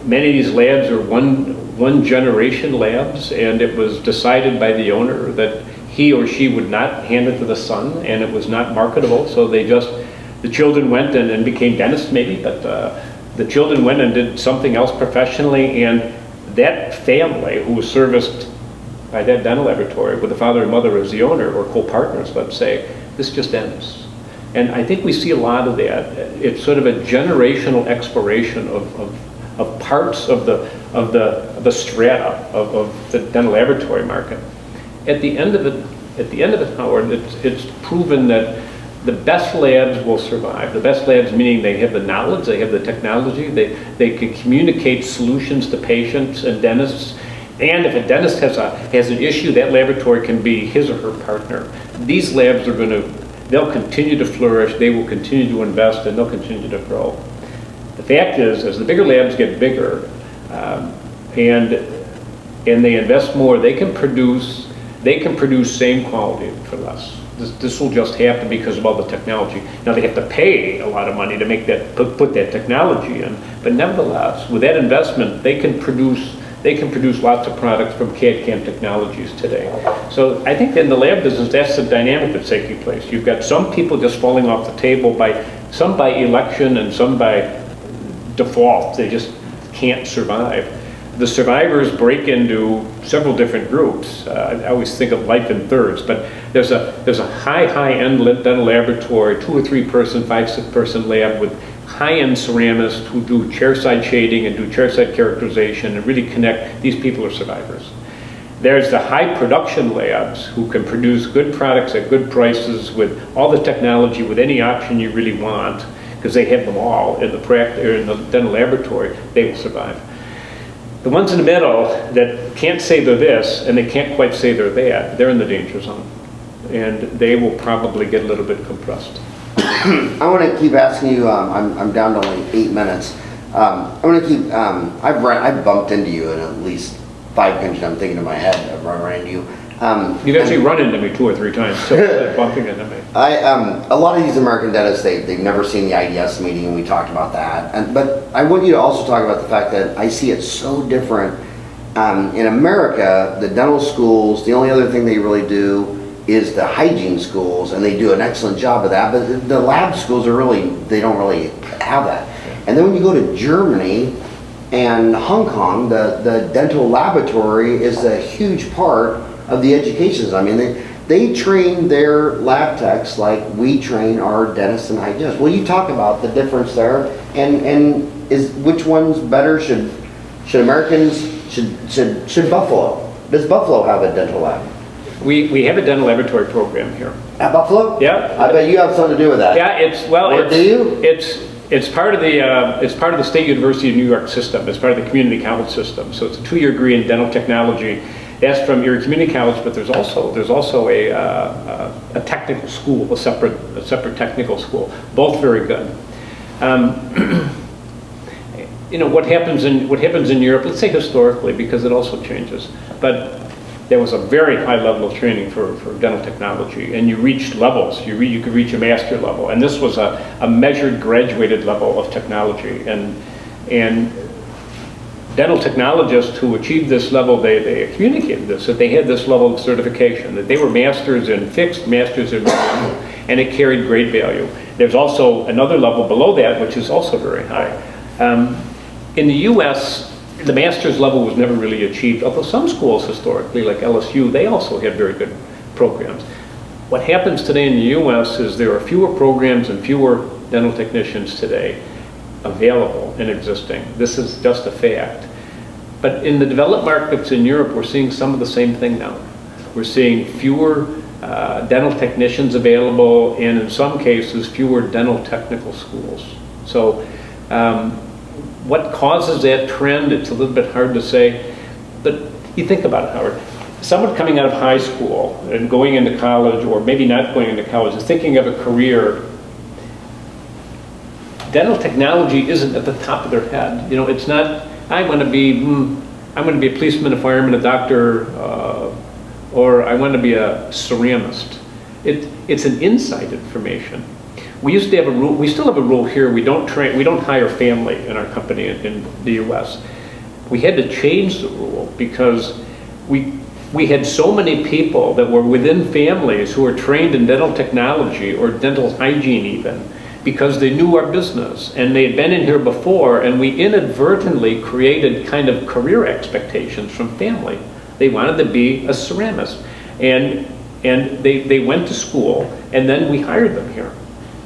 Many of these labs are one generation labs, and it was decided by the owner that he or she would not hand it to the son, and it was not marketable, so the children went and became dentists maybe, but the children went and did something else professionally, and that family who was serviced by that dental laboratory with the father and mother as the owner or co-partners, let's say, this just ends. And I think we see a lot of that. It's sort of a generational exploration of parts of the strata of the dental laboratory market. At the end of it, Howard, it's proven that the best labs will survive. The best labs meaning they have the knowledge, they have the technology, they can communicate solutions to patients and dentists. And if a dentist has an issue, that laboratory can be his or her partner. These labs they'll continue to flourish, they will continue to invest, and they'll continue to grow. The fact is, as the bigger labs get bigger, and they invest more, they can produce same quality for less. This will just happen because of all the technology. Now they have to pay a lot of money to make that put that technology in, but nevertheless, with that investment, they can produce lots of products from CADCAM technologies today. So I think in the lab business, that's the dynamic that's taking place. You've got some people just falling off the table, some by election and some by default. They just can't survive. The survivors break into several different groups. I always think of life in thirds, but there's a high-end dental laboratory, 2 or 3 person, 5, 6 person lab with high-end ceramists who do chairside shading and do chairside characterization and really connect. These people are survivors. There's the high production labs who can produce good products at good prices with all the technology, with any option you really want, because they have them all in the dental laboratory. They will survive. The ones in the middle that can't say they're this and they can't quite say they're that, they're in the danger zone, and they will probably get a little bit compressed. I want to keep asking you. I'm down to only 8 minutes. I want to keep. I've bumped into you in at least 5 countries. I'm thinking in my head. I've run into you. You've actually run into me 2 or 3 times, so bumping into me. A lot of these American dentists, they've never seen the IDS meeting, and we talked about that. But I want you to also talk about the fact that I see it so different. In America, the dental schools, the only other thing they really do is the hygiene schools, and they do an excellent job of that. But the lab schools they don't really have that. And then when you go to Germany, and Hong Kong, the dental laboratory is a huge part of the education. I mean, they train their lab techs like we train our dentists and hygienists. Will you talk about the difference there? And is which one's better? Should Americans, should Buffalo? Does Buffalo have a dental lab? We have a dental laboratory program here. At Buffalo? Yeah. I bet you have something to do with that. Yeah, Do you? It's part of the State University of New York system. It's part of the community college system. So it's a 2-year degree in dental technology. That's from your community college, but there's also a technical school, a separate technical school. Both very good. You know what happens in Europe. Let's say historically, because it also changes. But there was a very high level of training for dental technology, and you reached levels. You could reach a master level, and this was a measured, graduated level of technology. And dental technologists who achieved this level, they communicated this, that they had this level of certification, that they were masters in fixed, masters in manual, and it carried great value. There's also another level below that, which is also very high. In the U.S., the master's level was never really achieved, although some schools historically, like LSU, they also had very good programs. What happens today in the U.S. is there are fewer programs and fewer dental technicians today available and existing. This is just a fact. But in the developed markets in Europe, we're seeing some of the same thing now. We're seeing fewer dental technicians available, and in some cases, fewer dental technical schools. So what causes that trend, it's a little bit hard to say, but you think about it, Howard. Someone coming out of high school and going into college, or maybe not going into college, is thinking of a career. Dental technology isn't at the top of their head. You know, it's not, I want to be a policeman, a fireman, a doctor, or I want to be a ceramist. It's an inside information. We used to have a rule, we still have a rule here, we don't hire family in our company in the US. We had to change the rule because we had so many people that were within families who were trained in dental technology or dental hygiene even, because they knew our business and they had been in here before, and we inadvertently created kind of career expectations from family. They wanted to be a ceramist, and they went to school, and then we hired them here.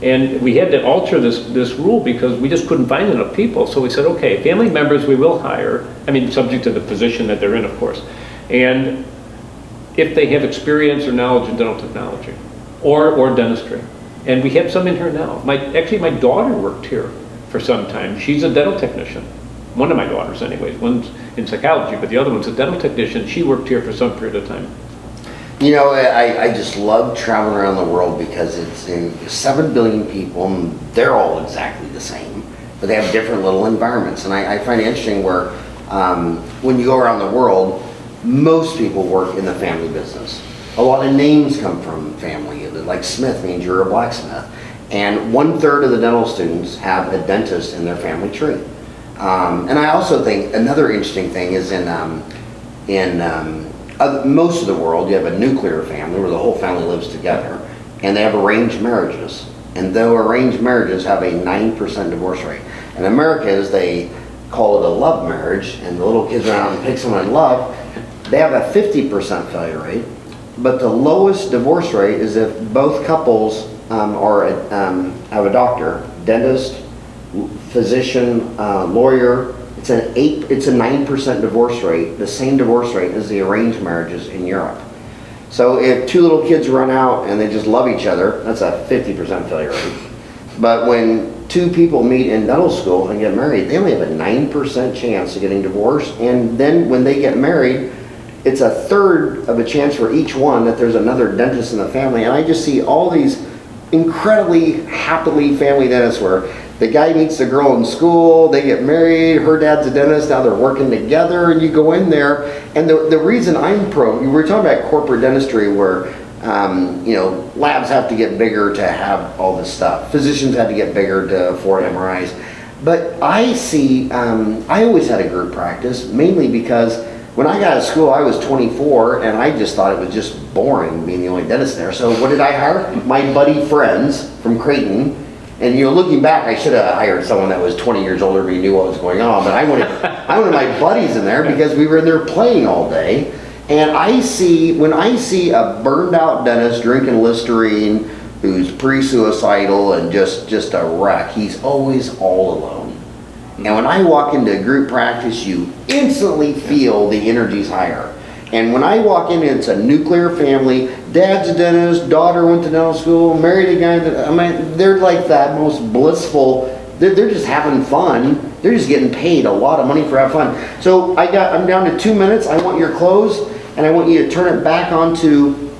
And we had to alter this rule because we just couldn't find enough people. So we said, okay, family members we will hire, I mean, subject to the position that they're in, of course, and if they have experience or knowledge in dental technology or dentistry. And we have some in here now. Actually, my daughter worked here for some time. She's a dental technician. One of my daughters, anyways. One's in psychology, but the other one's a dental technician. She worked here for some period of time. You know, I just love traveling around the world because it's in 7 billion people, and they're all exactly the same, but they have different little environments. And I find it interesting where when you go around the world, most people work in the family business. A lot of names come from family, like Smith means you're a blacksmith. And 1/3 of the dental students have a dentist in their family tree. And I also think another interesting thing is most of the world, you have a nuclear family where the whole family lives together, and they have arranged marriages. And though arranged marriages have a 9% divorce rate, in America, they call it a love marriage, and the little kids run out and pick someone in love, they have a 50% failure rate. But the lowest divorce rate is if both couples have a doctor, dentist, physician, lawyer. It's a 9% divorce rate, the same divorce rate as the arranged marriages in Europe. So if 2 little kids run out and they just love each other, that's a 50% failure rate. But when 2 people meet in dental school and get married, they only have a 9% chance of getting divorced. And then when they get married, it's a 1/3 of a chance for each one that there's another dentist in the family. And I just see all these incredibly happily family dentists where the guy meets the girl in school, they get married, her dad's a dentist, now they're working together, and you go in there. And the reason I'm we were talking about corporate dentistry where you know, labs have to get bigger to have all this stuff. Physicians had to get bigger to afford MRIs. But I see, I always had a group practice, mainly because when I got out of school, I was 24, and I just thought it was just boring being the only dentist there. So what did I hire? My buddy friends from Creighton, And looking back, I should have hired someone that was 20 years older than me, knew what was going on. But I wanted my buddies in there because we were in there playing all day. And when I see a burned out dentist drinking Listerine, who's pre-suicidal and just a wreck, he's always all alone. And when I walk into group practice, you instantly feel the energy's higher. And when I walk in, it's a nuclear family. Dad's a dentist, daughter went to dental school, married a guy they're like that most blissful, they're just having fun. They're just getting paid a lot of money for having fun. So I'm down to 2 minutes. I want your close, and I want you to turn it back onto,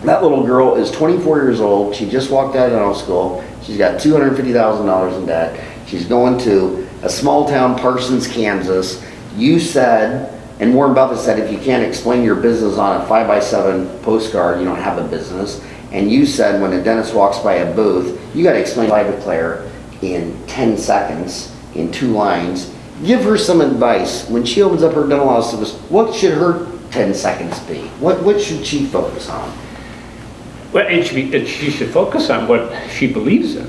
that little girl is 24 years old. She just walked out of dental school. She's got $250,000 in debt. She's going to a small town, Parsons, Kansas. You said, and Warren Buffett said, if you can't explain your business on a 5x7 postcard, you don't have a business. And you said when a dentist walks by a booth, you got to explain Ivoclar in 10 seconds, in 2 lines. Give her some advice. When she opens up her dental office, what should her 10 seconds be? What should she focus on? Well, she should focus on what she believes in,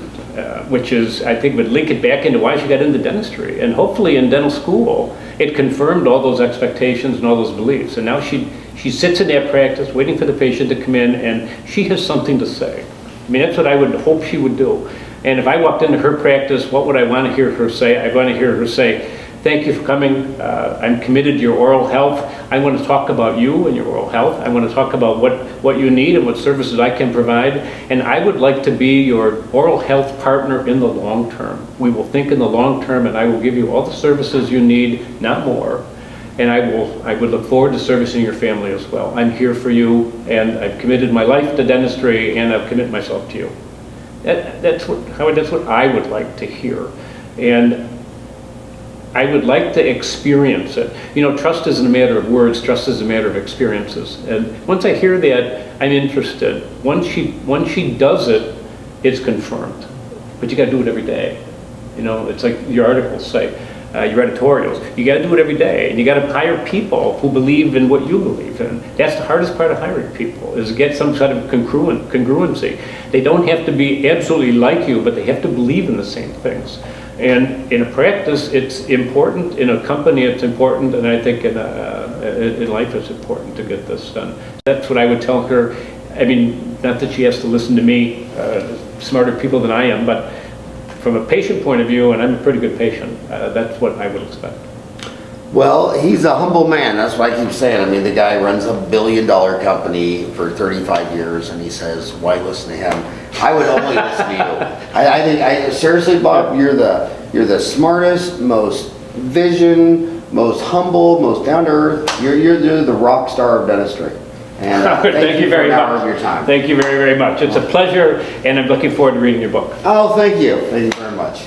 which is, I think, would link it back into why she got into dentistry. And hopefully in dental school, it confirmed all those expectations and all those beliefs. And now she sits in that practice waiting for the patient to come in, and she has something to say. I mean, that's what I would hope she would do. And if I walked into her practice, what would I want to hear her say? I want to hear her say, thank you for coming. I'm committed to your oral health. I want to talk about you and your oral health. I want to talk about what you need and what services I can provide. And I would like to be your oral health partner in the long term. We will think in the long term, and I will give you all the services you need, not more. And I would look forward to servicing your family as well. I'm here for you, and I've committed my life to dentistry, and I've committed myself to you. That's what I would like to hear. And I would like to experience it. Trust isn't a matter of words, trust is a matter of experiences. And once I hear that, I'm interested. Once she does it, it's confirmed. But you gotta do it every day. It's like your articles say, your editorials. You gotta do it every day. And you gotta hire people who believe in what you believe in. That's the hardest part of hiring people, is to get some sort of congruency. They don't have to be absolutely like you, but they have to believe in the same things. And in a practice, it's important. In a company, it's important. And I think in life, it's important to get this done. That's what I would tell her. I mean, not that she has to listen to me, smarter people than I am, but from a patient point of view, and I'm a pretty good patient, that's what I would expect. Well, he's a humble man. That's what I keep saying. I mean, the guy runs a $1 billion company for 35 years, and he says, why listen to him? I would only listen to you. I think, seriously, Bob, you're the smartest, most vision, most humble, most down to earth. You're the rock star of dentistry. And thank you very much. Of your time. Thank you very, very much. It's a pleasure, and I'm looking forward to reading your book. Oh, thank you. Thank you very much.